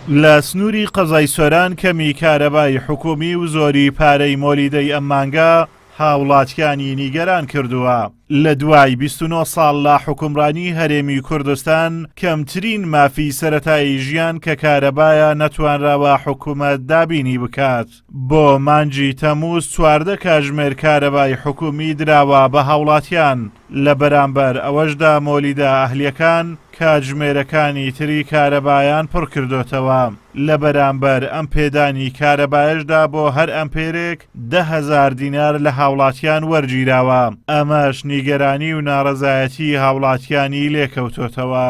لە سنووری قەزای سۆران کەمی کارەبای حکومی و زۆری پارەی مۆلیدەی ئەم مانگە هاوڵاتیانی نیگەران کردووە. لە دوای 29 ساڵ لە حکومڕانی هەرێمی کوردستان کەمترین مافی سەرەتایی ژیان کە کارەبایە نەتوانراوە حکوومەت دابینی بکات. بۆ مانجی تەمووز 14 کاتژمێر کارەبای حکومی دراوە بە هاوڵاتیان، لە بەرامبەر ئەوەشدا مۆلیدە ئەهلیەکان کاتژمێرەکانی تری کارەبایان پڕ کردوتەوە. لە بەرامبەر ئەم پێدانی کارەبایشدا بۆ هەر ئەمپێرێک 10,000 دینار لە هاوڵاتیان وەرگیراوە. ئەمەش نیگەرانی و ناڕەزایەتی هاوڵاتیانی لێکەوتۆتەوە.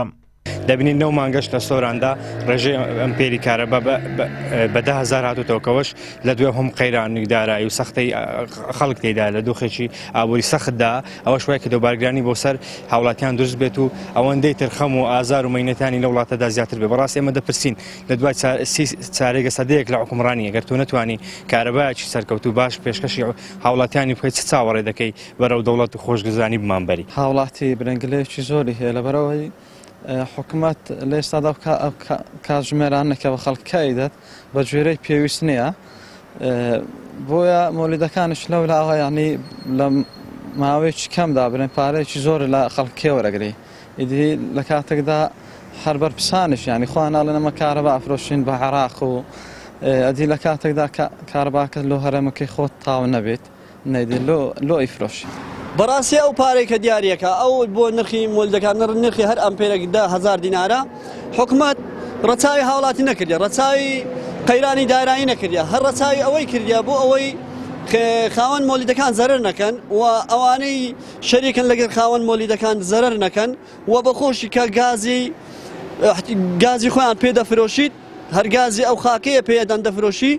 دەبینین 9 مانگەش لە سۆراندا ڕێژەی ئەمپێری کارەبا بە 10,000 هاتوتەوەکەوەش لە دوێ هەم قەیرانی دارایی و سەختەی خەڵک تێدا لە دۆخێکی ئابووری سەختدا ئەوەش وایە کە دەوبارگرانی بۆ سەر هاوڵاتیان دروست بێت و ئەوەندەی ترخەم و ئازار و مەینەتانی لە وڵاتەدا زیاتر بێ. بەڕاستی ئێمە دەپرسین لە دوای چارێگە سەدەیەک لە حکومڕانی ئەگەر تۆ نەتوانی کارەبایەکی سەرکەوتو باش پێشکەشی هاوڵاتیانی بخۆیت چ چاوەڕێ دەکەی بەرەو دەوڵەت و خۆشگوزانی بمانبەری. هاوڵاتی برنگلەیەکی زۆری هەیە لەبەرەوەی حکوومەت لە ئێستادا کاتژمێرانەکە بە خەڵکایی دەت بە گوێرەی پێویست نییە، بۆیە مۆلیدەکانش لەولاوە یعنی لە ماوەیەکی کەمدا برێن پارەیەکی زۆر لە خەڵکی وەرەگری. ئیدی لە کاتێکدا هەر بەرپرسانش یعنی خۆیان ناڵێن ئەمە کارەبا ئەفرۆشین بە عێراق و ئەدی لە کاتێکدا کارەباکە لۆ هەرێمەکەی خۆت تاو نەبێت نەیدی لۆ ئیفرۆشی. بەڕاستی ئەو پارەی کە دیارەکە ئەو بۆ نرخی مۆلدەکان نرخی هەر ئەمپێرێک 10,000 دینارە حکوومەت ڕەچاوی هاوڵاتی نەکردیا، ڕەچاوی قەیرانی دارایی نەکردیا، هەر ڕەچاوی ئەوەی کردیا بۆ ئەوەی خاوەن مۆلیدەکان زەرەر نەکەن و ئەوانەی شەریکن لەگەڵ خاوەن مۆلیدەکان زەرەر نەکەن و بەخۆشی کە گازی خۆیان پێدەفرۆشیت، هەر گازی ئەو خاکەیە پێدان دەفرۆشی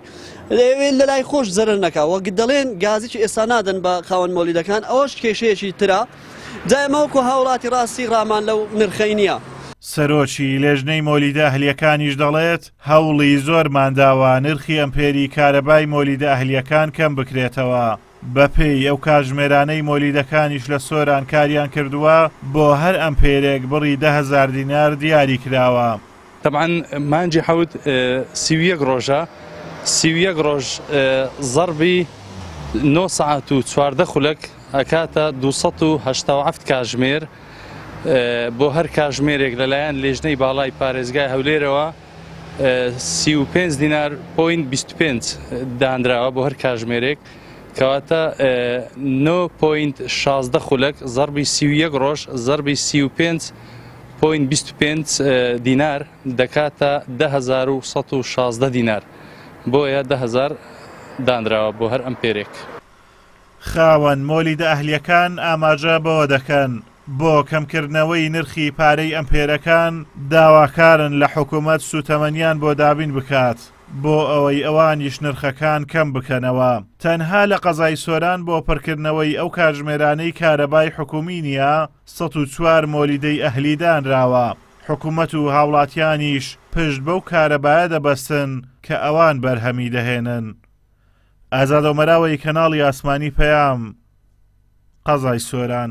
لەوێ لە لای خۆش زەرەر نەکا وەک دەڵێن گازیی ئێستا نادەن بە خاوەن مۆلیدەکان، ئەوەش کێشەیەکی ترا. جا ئێمەوەکو هاوڵاتی ڕاستی ڕامان لەو نرخەی نییە. سەرۆکی لێژنەی مۆلیدە ئەهلیەکانیش دەڵێت هەوڵی زۆرمانداوە نرخی ئەمپێری کارەبای مۆلیدە ئەهلیەکان کەم بکرێتەوە. بەپێی ئەو کاتژمێرانەی مۆلیدەکانیش لە سۆران کاریان کردووە بۆ هەر ئەمپێرێک بڕی 10,000 دینار دیاری کراوە. طبعا مانجی حەوت 31 ڕۆژە 31 ڕۆژ ضربی 9 ساعت و 14 خولەک ئەکاتە 287 کاتژمێر بۆ هەر کاتژمێرێک لەلایەن لێژنەی باڵای پارێزگای هەولێرەوە 35 دینار پوینت 25 دانراوە بۆ هەر کاتژمێرێک کەواتە 9.16 خولەک ضربی 31 ڕۆژ ضربی 35.25 دینار دەکاتە 10,116 دینار. بۆیە 10,000 دانراوە بۆ هەر ئەمپێرێک. خاوەن مۆلیدە ئەهلیەکان ئاماژە بەوە دەکەن بۆ کەمکردنەوەی نرخی پارەی ئەمپێرەکان داواکارن لە حکوومەت سوتەمەنیان بۆ دابین بکات بۆ ئەوەی ئەوانیش نرخەکان کەم بکەنەوە. تەنها لە قەزای سۆران بۆ پڕکردنەوەی ئەو کاتژمێرانەی کارەبای حکومی نییە 104 مۆلیدەی ئەهلی دانراوە. حکوومەت و هاوڵاتیانیش پشت بەو کارەبایە دەبەستن کە ئەوان بەرهەمی دەهێنن. ئازاد ئۆمەراوی کەناڵی ئاسمانی پەیام، قەزای سۆران.